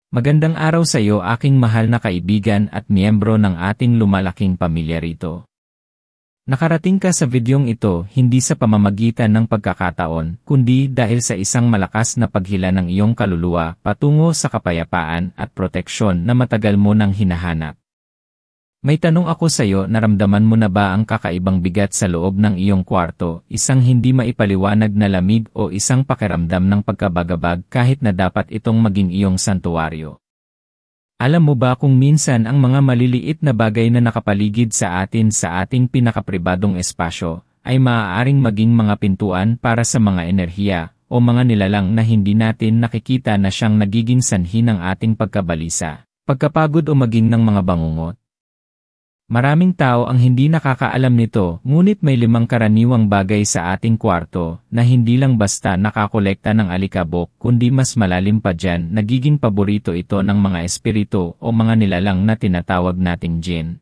Magandang araw sa iyo aking mahal na kaibigan at miyembro ng ating lumalaking pamilya rito. Nakarating ka sa videong ito hindi sa pamamagitan ng pagkakataon, kundi dahil sa isang malakas na paghila ng iyong kaluluwa patungo sa kapayapaan at proteksyon na matagal mo nang hinahanap. May tanong ako sa iyo, naramdaman mo na ba ang kakaibang bigat sa loob ng iyong kwarto, isang hindi maipaliwanag na lamig o isang pakiramdam ng pagkabagabag kahit na dapat itong maging iyong santuwaryo? Alam mo ba kung minsan ang mga maliliit na bagay na nakapaligid sa atin sa ating pinakapribadong espasyo ay maaaring maging mga pintuan para sa mga enerhiya o mga nilalang na hindi natin nakikita na siyang nagiging sanhi ng ating pagkabalisa, pagkapagod o maging ng mga bangungot? Maraming tao ang hindi nakakaalam nito, ngunit may 5 karaniwang bagay sa ating kwarto na hindi lang basta nakakolekta ng alikabok kundi mas malalim pa dyan, nagiging paborito ito ng mga espiritu o mga nilalang na tinatawag nating jinn.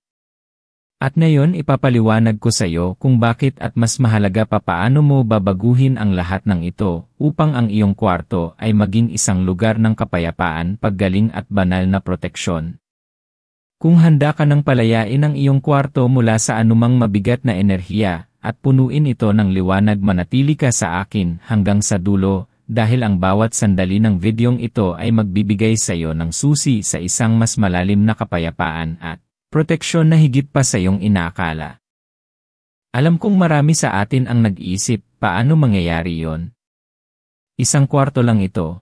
At ngayon ipapaliwanag ko sa iyo kung bakit at mas mahalaga pa paano mo babaguhin ang lahat ng ito upang ang iyong kwarto ay maging isang lugar ng kapayapaan, paggaling at banal na proteksyon. Kung handa ka ng palayain ang iyong kwarto mula sa anumang mabigat na enerhiya at punuin ito ng liwanag, manatili ka sa akin hanggang sa dulo dahil ang bawat sandali ng videong ito ay magbibigay sa iyo ng susi sa isang mas malalim na kapayapaan at proteksyon na higit pa sa iyong inaakala. Alam kong marami sa atin ang nag-iisip, paano mangyayari yon? Isang kwarto lang ito.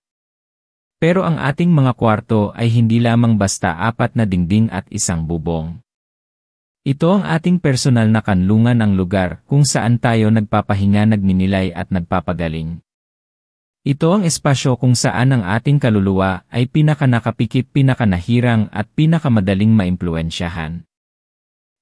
Pero ang ating mga kwarto ay hindi lamang basta 4 na dingding at isang bubong. Ito ang ating personal na kanlungan, ang lugar kung saan tayo nagpapahinga, nagninilay at nagpapagaling. Ito ang espasyo kung saan ang ating kaluluwa ay pinakanakapikit, pinakanahirang at pinakamadaling maimpluwensyahan.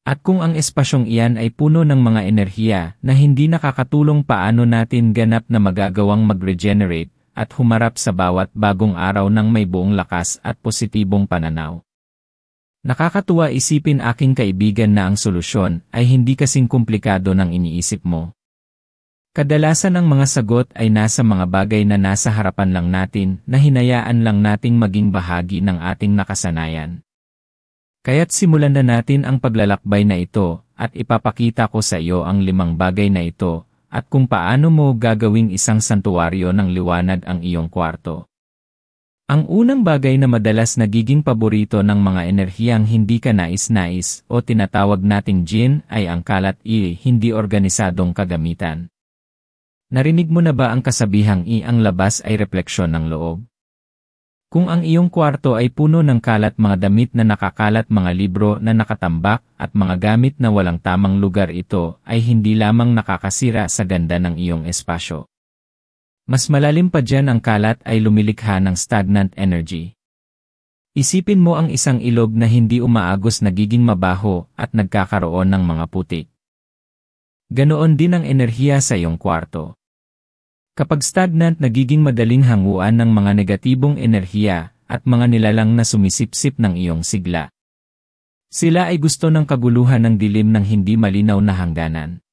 At kung ang espasyong iyan ay puno ng mga enerhiya na hindi nakakatulong, paano natin ganap na magagawang mag-regenerate at humarap sa bawat bagong araw ng may buong lakas at positibong pananaw? Nakakatuwa isipin, aking kaibigan, na ang solusyon ay hindi kasing komplikado ng iniisip mo. Kadalasan ang mga sagot ay nasa mga bagay na nasa harapan lang natin, na hinayaan lang nating maging bahagi ng ating nakasanayan. Kaya't simulan na natin ang paglalakbay na ito at ipapakita ko sa iyo ang 5 bagay na ito at kung paano mo gagawing isang santuwaryo ng liwanag ang iyong kwarto. Ang unang bagay na madalas nagiging paborito ng mga enerhiyang hindi ka nais-nais o tinatawag nating jinn ay ang kalat, hindi organisadong kagamitan. Narinig mo na ba ang kasabihang ang labas ay refleksyon ng loob? Kung ang iyong kwarto ay puno ng kalat, mga damit na nakakalat, mga libro na nakatambak, at mga gamit na walang tamang lugar, ito ay hindi lamang nakakasira sa ganda ng iyong espasyo. Mas malalim pa dyan, ang kalat ay lumilikha ng stagnant energy. Isipin mo ang isang ilog na hindi umaagos, nagiging mabaho at nagkakaroon ng mga putik. Ganoon din ang enerhiya sa iyong kwarto. Kapag stagnant, nagiging madaling hanguan ng mga negatibong enerhiya at mga nilalang na sumisipsip ng iyong sigla. Sila ay gusto ng kaguluhan, ng dilim, ng hindi malinaw na hangganan.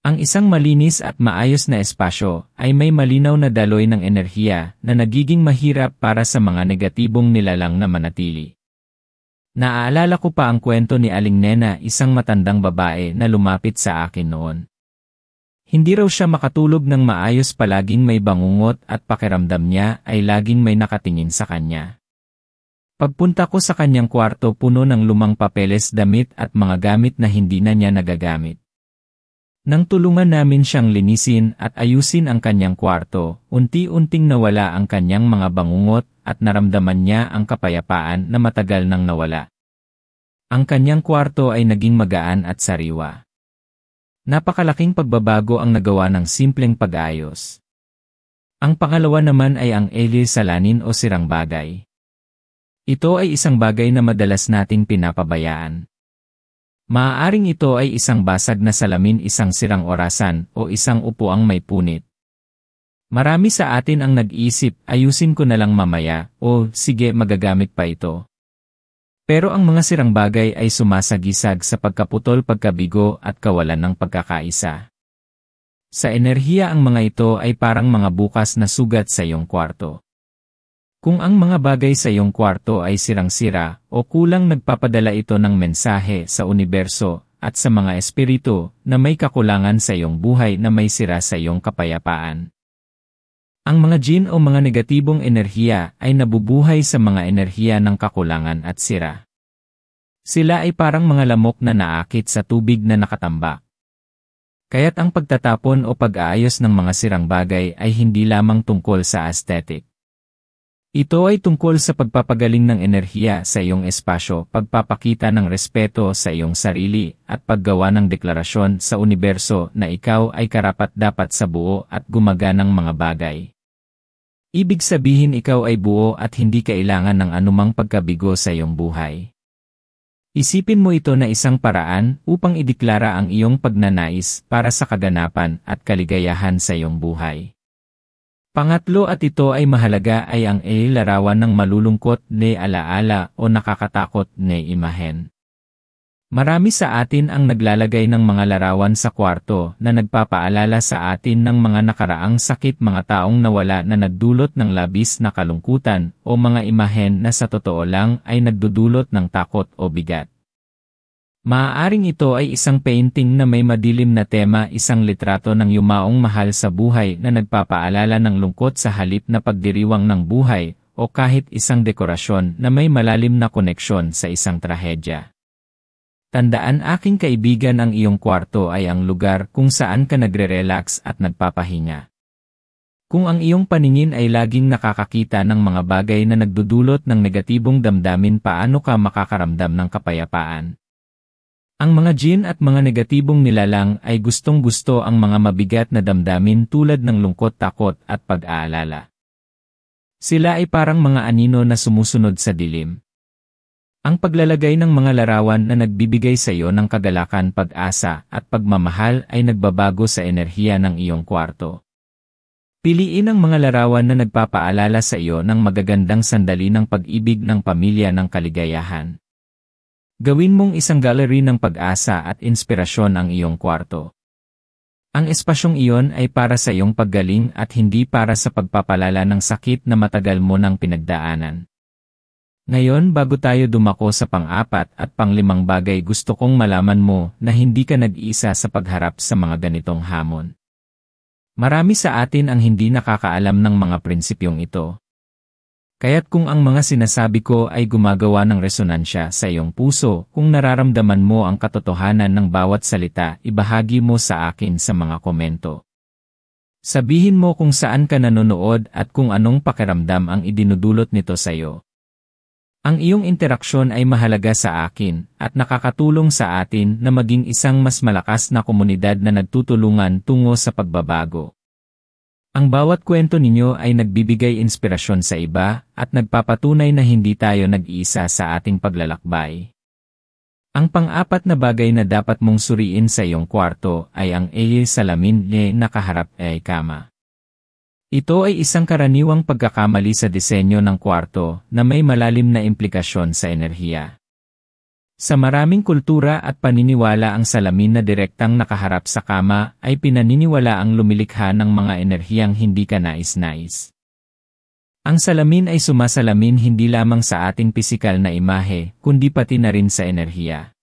Ang isang malinis at maayos na espasyo ay may malinaw na daloy ng enerhiya na nagiging mahirap para sa mga negatibong nilalang na manatili. Naaalala ko pa ang kwento ni Aling Nena, isang matandang babae na lumapit sa akin noon. Hindi raw siya makatulog ng maayos, palaging may bangungot at pakiramdam niya ay laging may nakatingin sa kanya. Pagpunta ko sa kanyang kwarto, puno ng lumang papeles, damit at mga gamit na hindi na niya nagagamit. Nang tulungan namin siyang linisin at ayusin ang kanyang kwarto, unti-unting nawala ang kanyang mga bangungot at naramdaman niya ang kapayapaan na matagal nang nawala. Ang kanyang kwarto ay naging magaan at sariwa. Napakalaking pagbabago ang nagawa ng simpleng pag-ayos. Ang pangalawa naman ay ang salanin o sirang bagay. Ito ay isang bagay na madalas nating pinapabayaan. Maaaring ito ay isang basag na salamin, isang sirang orasan, o isang upuang may punit. Marami sa atin ang nag-isip, ayusin ko na lang mamaya, o sige, magagamit pa ito. Pero ang mga sirang bagay ay sumasagisag sa pagkaputol, pagkabigo at kawalan ng pagkakaisa. Sa enerhiya, ang mga ito ay parang mga bukas na sugat sa iyong kwarto. Kung ang mga bagay sa iyong kwarto ay sirang-sira o kulang, nagpapadala ito ng mensahe sa universo at sa mga espiritu na may kakulangan sa iyong buhay na may sira sa iyong kapayapaan. Ang mga jinn o mga negatibong enerhiya ay nabubuhay sa mga enerhiya ng kakulangan at sira. Sila ay parang mga lamok na naakit sa tubig na nakatambak. Kaya't ang pagtatapon o pag-aayos ng mga sirang bagay ay hindi lamang tungkol sa aesthetic. Ito ay tungkol sa pagpapagaling ng enerhiya sa iyong espasyo, pagpapakita ng respeto sa iyong sarili, at paggawa ng deklarasyon sa universo na ikaw ay karapat-dapat sa buo at gumaganang mga bagay. Ibig sabihin ikaw ay buo at hindi kailangan ng anumang pagkabigo sa iyong buhay. Isipin mo ito na isang paraan upang ideklara ang iyong pagnanais para sa kaganapan at kaligayahan sa iyong buhay. Pangatlo, at ito ay mahalaga, ay ang larawan ng malulungkot na alaala o nakakatakot na imahen. Marami sa atin ang naglalagay ng mga larawan sa kwarto na nagpapaalala sa atin ng mga nakaraang sakit, mga taong nawala na nagdulot ng labis na kalungkutan, o mga imahen na sa totoo lang ay nagdudulot ng takot o bigat. Maaaring ito ay isang painting na may madilim na tema, isang litrato ng yumaong mahal sa buhay na nagpapaalala ng lungkot sa halip na pagdiriwang ng buhay, o kahit isang dekorasyon na may malalim na koneksyon sa isang trahedya. Tandaan, aking kaibigan, ang iyong kwarto ay ang lugar kung saan ka nagre-relax at nagpapahinga. Kung ang iyong paningin ay laging nakakakita ng mga bagay na nagdudulot ng negatibong damdamin, paano ka makakaramdam ng kapayapaan? Ang mga jinn at mga negatibong nilalang ay gustong-gusto ang mga mabigat na damdamin tulad ng lungkot, takot at pag-aalala. Sila ay parang mga anino na sumusunod sa dilim. Ang paglalagay ng mga larawan na nagbibigay sa iyo ng kagalakan, pag-asa at pagmamahal ay nagbabago sa enerhiya ng iyong kwarto. Piliin ang mga larawan na nagpapaalala sa iyo ng magagandang sandali ng pag-ibig, ng pamilya, ng kaligayahan. Gawin mong isang gallery ng pag-asa at inspirasyon ang iyong kwarto. Ang espasyong iyon ay para sa iyong paggaling at hindi para sa pagpapalala ng sakit na matagal mo nang pinagdaanan. Ngayon, bago tayo dumako sa pang-apat at pang-limang bagay, gusto kong malaman mo na hindi ka nag-iisa sa pagharap sa mga ganitong hamon. Marami sa atin ang hindi nakakaalam ng mga prinsipyong ito. Kaya't kung ang mga sinasabi ko ay gumagawa ng resonansya sa iyong puso, kung nararamdaman mo ang katotohanan ng bawat salita, ibahagi mo sa akin sa mga komento. Sabihin mo kung saan ka nanonood at kung anong pakiramdam ang idinudulot nito sa iyo. Ang iyong interaksyon ay mahalaga sa akin at nakakatulong sa atin na maging isang mas malakas na komunidad na nagtutulungan tungo sa pagbabago. Ang bawat kwento ninyo ay nagbibigay inspirasyon sa iba at nagpapatunay na hindi tayo nag-iisa sa ating paglalakbay. Ang pang-apat na bagay na dapat mong suriin sa iyong kwarto ay ang salamin na nakaharap ay kama. Ito ay isang karaniwang pagkakamali sa disenyo ng kwarto na may malalim na implikasyon sa enerhiya. Sa maraming kultura at paniniwala, ang salamin na direktang nakaharap sa kama ay pinaniniwala ang lumilikha ng mga enerhiyang hindi ka nais-nais. Ang salamin ay sumasalamin hindi lamang sa ating pisikal na imahe, kundi pati na rin sa enerhiya.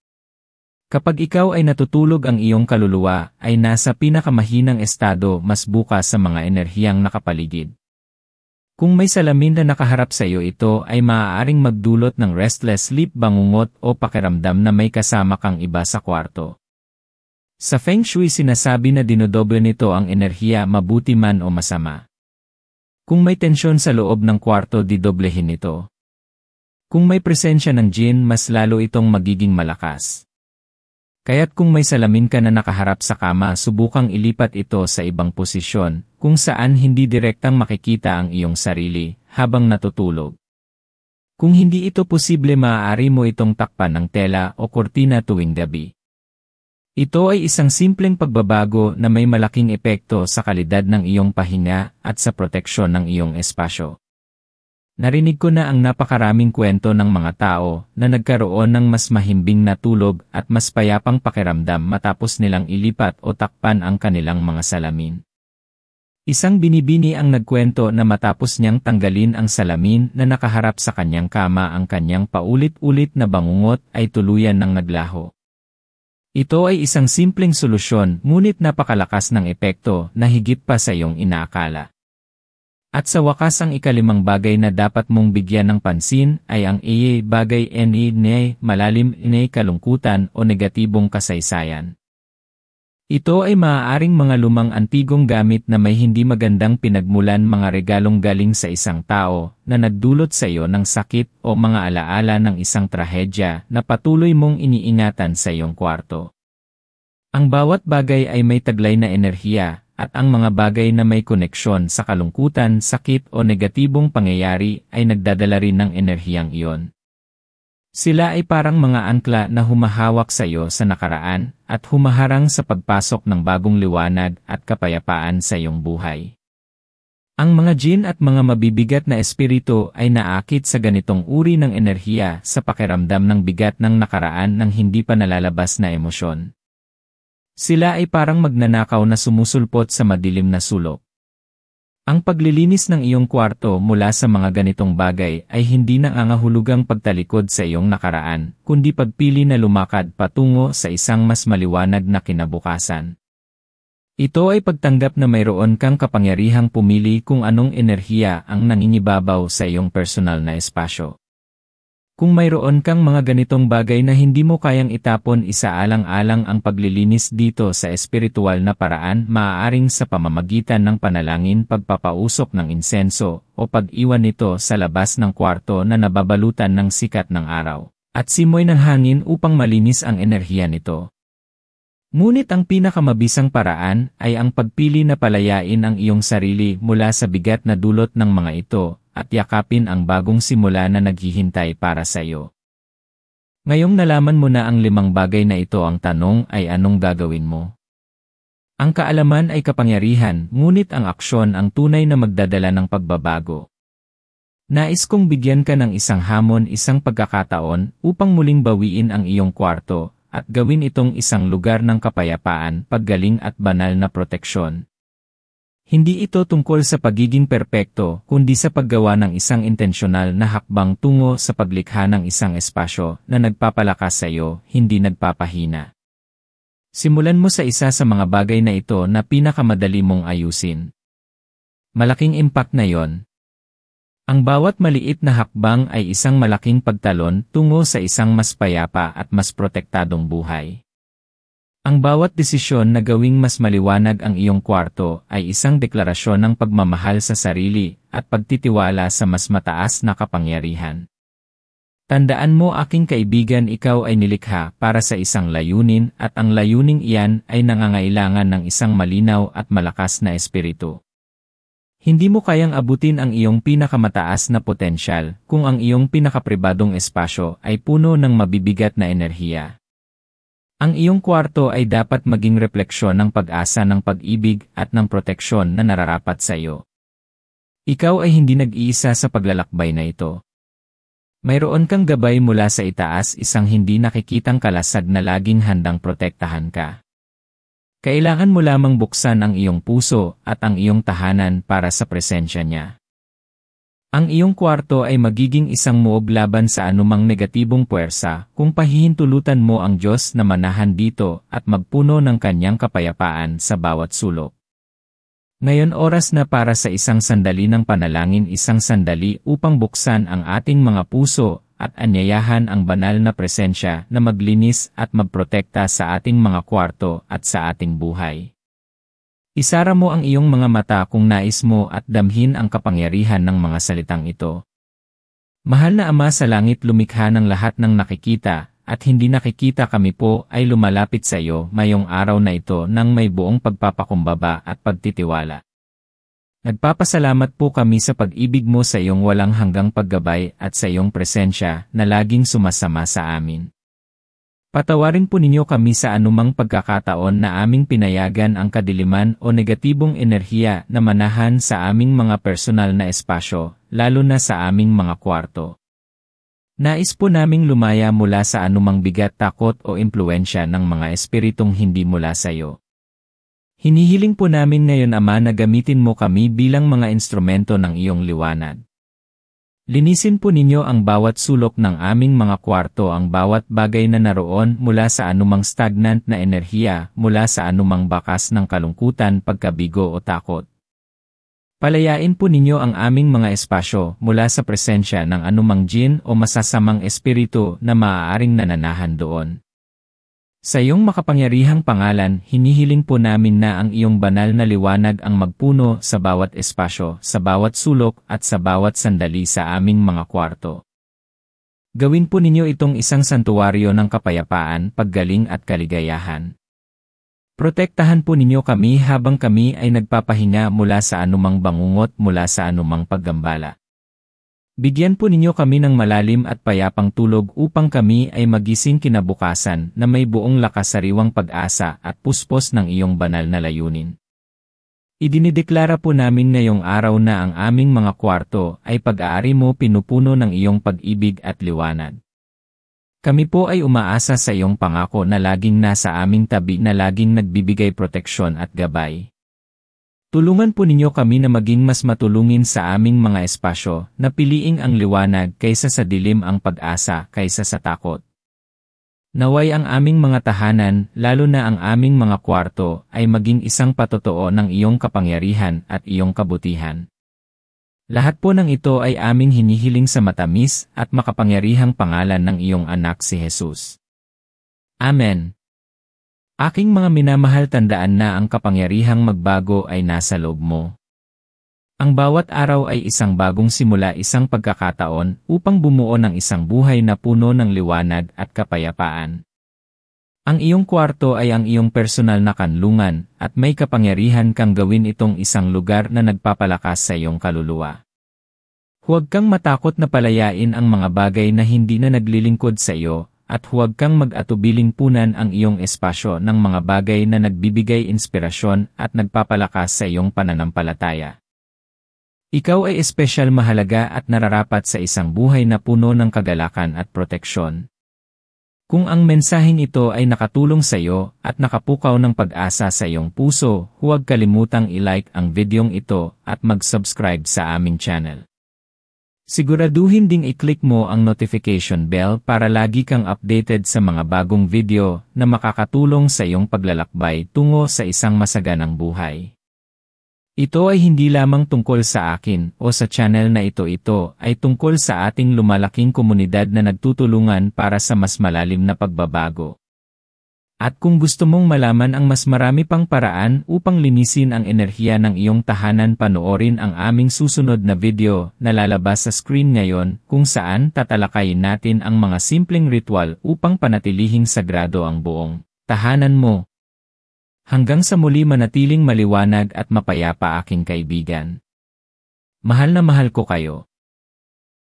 Kapag ikaw ay natutulog, ang iyong kaluluwa ay nasa pinakamahinang estado, mas bukas sa mga enerhiyang nakapaligid. Kung may salamin na nakaharap sa iyo, ito ay maaaring magdulot ng restless sleep, bangungot o pakiramdam na may kasama kang iba sa kwarto. Sa Feng Shui, sinasabi na dinodoble nito ang enerhiya, mabuti man o masama. Kung may tensyon sa loob ng kwarto, didoblehin ito. Kung may presensya ng jinn, mas lalo itong magiging malakas. Kaya't kung may salamin ka na nakaharap sa kama, subukang ilipat ito sa ibang posisyon, kung saan hindi direktang makikita ang iyong sarili habang natutulog. Kung hindi ito posible, maaari mo itong takpan ng tela o kurtina tuwing gabi. Ito ay isang simpleng pagbabago na may malaking epekto sa kalidad ng iyong pahinga at sa proteksyon ng iyong espasyo. Narinig ko na ang napakaraming kwento ng mga tao na nagkaroon ng mas mahimbing na tulog at mas payapang pakiramdam matapos nilang ilipat o takpan ang kanilang mga salamin. Isang binibini ang nagkwento na matapos niyang tanggalin ang salamin na nakaharap sa kanyang kama, ang kanyang paulit-ulit na bangungot ay tuluyan ng naglaho. Ito ay isang simpleng solusyon, ngunit napakalakas ng epekto na higit pa sa iyong inaakala. At sa wakas, ang ikalimang bagay na dapat mong bigyan ng pansin ay ang bagay malalim kalungkutan o negatibong kasaysayan. Ito ay maaaring mga lumang antigong gamit na may hindi magandang pinagmulan, mga regalong galing sa isang tao na nagdulot sa iyo ng sakit o mga alaala ng isang trahedya na patuloy mong iniingatan sa iyong kwarto. Ang bawat bagay ay may taglay na enerhiya, at ang mga bagay na may koneksyon sa kalungkutan, sakit o negatibong pangyayari ay nagdadala rin ng enerhiyang iyon. Sila ay parang mga angkla na humahawak sa iyo sa nakaraan at humaharang sa pagpasok ng bagong liwanag at kapayapaan sa iyong buhay. Ang mga jinn at mga mabibigat na espiritu ay naakit sa ganitong uri ng enerhiya sa pakiramdam ng bigat ng nakaraan ng hindi pa nalalabas na emosyon. Sila ay parang magnanakaw na sumusulpot sa madilim na sulok. Ang paglilinis ng iyong kwarto mula sa mga ganitong bagay ay hindi nangangahulugang pagtalikod sa iyong nakaraan, kundi pagpili na lumakad patungo sa isang mas maliwanag na kinabukasan. Ito ay pagtanggap na mayroon kang kapangyarihang pumili kung anong enerhiya ang nangingibabaw sa iyong personal na espasyo. Kung mayroon kang mga ganitong bagay na hindi mo kayang itapon, isaalang-alang ang paglilinis dito sa espiritual na paraan, maaaring sa pamamagitan ng panalangin, pagpapausok ng insenso, o pag-iwan nito sa labas ng kwarto na nababalutan ng sikat ng araw, at simoy ng hangin upang malinis ang enerhiya nito. Ngunit ang pinakamabisang paraan ay ang pagpili na palayain ang iyong sarili mula sa bigat na dulot ng mga ito, at yakapin ang bagong simula na naghihintay para sa iyo. Ngayong nalaman mo na ang 5 bagay na ito, ang tanong ay anong gagawin mo? Ang kaalaman ay kapangyarihan, ngunit ang aksyon ang tunay na magdadala ng pagbabago. Nais kong bigyan ka ng isang hamon, isang pagkakataon upang muling bawiin ang iyong kwarto at gawin itong isang lugar ng kapayapaan, paggaling at banal na proteksyon. Hindi ito tungkol sa pagiging perpekto, kundi sa paggawa ng isang intensyonal na hakbang tungo sa paglikha ng isang espasyo na nagpapalakas sa iyo, hindi nagpapahina. Simulan mo sa isa sa mga bagay na ito na pinakamadali mong ayusin. Malaking impact na yon. Ang bawat maliit na hakbang ay isang malaking pagtalon tungo sa isang mas payapa at mas protektadong buhay. Ang bawat desisyon na gawing mas maliwanag ang iyong kwarto ay isang deklarasyon ng pagmamahal sa sarili at pagtitiwala sa mas mataas na kapangyarihan. Tandaan mo, aking kaibigan, ikaw ay nilikha para sa isang layunin, at ang layuning iyan ay nangangailangan ng isang malinaw at malakas na espiritu. Hindi mo kayang abutin ang iyong pinakamataas na potensyal kung ang iyong pinakapribadong espasyo ay puno ng mabibigat na enerhiya. Ang iyong kwarto ay dapat maging refleksyon ng pag-asa, ng pag-ibig at ng proteksyon na nararapat sa iyo. Ikaw ay hindi nag-iisa sa paglalakbay na ito. Mayroon kang gabay mula sa itaas, isang hindi nakikitang kalasag na laging handang protektahan ka. Kailangan mo lamang buksan ang iyong puso at ang iyong tahanan para sa presensya niya. Ang iyong kwarto ay magiging isang muog laban sa anumang negatibong puwersa kung pahihintulutan mo ang Diyos na manahan dito at magpuno ng kanyang kapayapaan sa bawat sulok. Ngayon oras na para sa isang sandali ng panalangin, isang sandali upang buksan ang ating mga puso at anyayahan ang banal na presensya na maglinis at magprotekta sa ating mga kwarto at sa ating buhay. Isara mo ang iyong mga mata kung nais mo at damhin ang kapangyarihan ng mga salitang ito. Mahal na Ama sa langit, lumikha ng lahat ng nakikita at hindi nakikita, kami po ay lumalapit sa iyo ngayong araw na ito nang may buong pagpapakumbaba at pagtitiwala. Nagpapasalamat po kami sa pag-ibig mo, sa iyong walang hanggang paggabay at sa iyong presensya na laging sumasama sa amin. Patawarin po ninyo kami sa anumang pagkakataon na aming pinayagan ang kadiliman o negatibong enerhiya na manahan sa aming mga personal na espasyo, lalo na sa aming mga kwarto. Nais po naming lumaya mula sa anumang bigat, takot o impluensya ng mga espiritong hindi mula sa iyo. Hinihiling po namin ngayon Ama na gamitin mo kami bilang mga instrumento ng iyong liwanag. Linisin po ninyo ang bawat sulok ng aming mga kwarto, ang bawat bagay na naroon mula sa anumang stagnant na enerhiya, mula sa anumang bakas ng kalungkutan, pagkabigo o takot. Palayain po ninyo ang aming mga espasyo mula sa presensya ng anumang jin o masasamang espiritu na maaaring nananahan doon. Sa iyong makapangyarihang pangalan, hinihiling po namin na ang iyong banal na liwanag ang magpuno sa bawat espasyo, sa bawat sulok at sa bawat sandali sa aming mga kwarto. Gawin po ninyo itong isang santuwaryo ng kapayapaan, paggaling at kaligayahan. Protektahan po ninyo kami habang kami ay nagpapahinga mula sa anumang bangungot, mula sa anumang paggambala. Bigyan po ninyo kami ng malalim at payapang tulog upang kami ay magising kinabukasan na may buong lakas, sariwang pag-asa at puspos ng iyong banal na layunin. Idinideklara po namin ngayong araw na ang aming mga kwarto ay pag-aari mo pinupuno ng iyong pag-ibig at liwanag. Kami po ay umaasa sa iyong pangako na laging nasa aming tabi, na laging nagbibigay proteksyon at gabay. Tulungan po ninyo kami na maging mas matulungin sa aming mga espasyo, na piliing ang liwanag kaysa sa dilim, ang pag-asa kaysa sa takot. Naway ang aming mga tahanan, lalo na ang aming mga kwarto, ay maging isang patotoo ng iyong kapangyarihan at iyong kabutihan. Lahat po ng ito ay aming hinihiling sa matamis at makapangyarihang pangalan ng iyong anak si Jesus. Amen. Aking mga minamahal, tandaan na ang kapangyarihang magbago ay nasa loob mo. Ang bawat araw ay isang bagong simula, isang pagkakataon upang bumuo ng isang buhay na puno ng liwanag at kapayapaan. Ang iyong kwarto ay ang iyong personal na kanlungan at may kapangyarihan kang gawin itong isang lugar na nagpapalakas sa iyong kaluluwa. Huwag kang matakot na palayain ang mga bagay na hindi na naglilingkod sa iyo, at huwag kang mag-atubiling punan ang iyong espasyo ng mga bagay na nagbibigay inspirasyon at nagpapalakas sa iyong pananampalataya. Ikaw ay espesyal, mahalaga at nararapat sa isang buhay na puno ng kagalakan at proteksyon. Kung ang mensaheng ito ay nakatulong sa iyo at nakapukaw ng pag-asa sa iyong puso, huwag kalimutang i-like ang videong ito at mag-subscribe sa aming channel. Siguraduhin ding i-click mo ang notification bell para lagi kang updated sa mga bagong video na makakatulong sa iyong paglalakbay tungo sa isang masaganang buhay. Ito ay hindi lamang tungkol sa akin o sa channel na ito ay tungkol sa ating lumalaking komunidad na nagtutulungan para sa mas malalim na pagbabago. At kung gusto mong malaman ang mas marami pang paraan upang linisin ang enerhiya ng iyong tahanan, panoorin ang aming susunod na video na lalabas sa screen ngayon, kung saan tatalakayin natin ang mga simpleng ritual upang panatilihing sagrado ang buong tahanan mo. Hanggang sa muli, manatiling maliwanag at mapayapa aking kaibigan. Mahal na mahal ko kayo.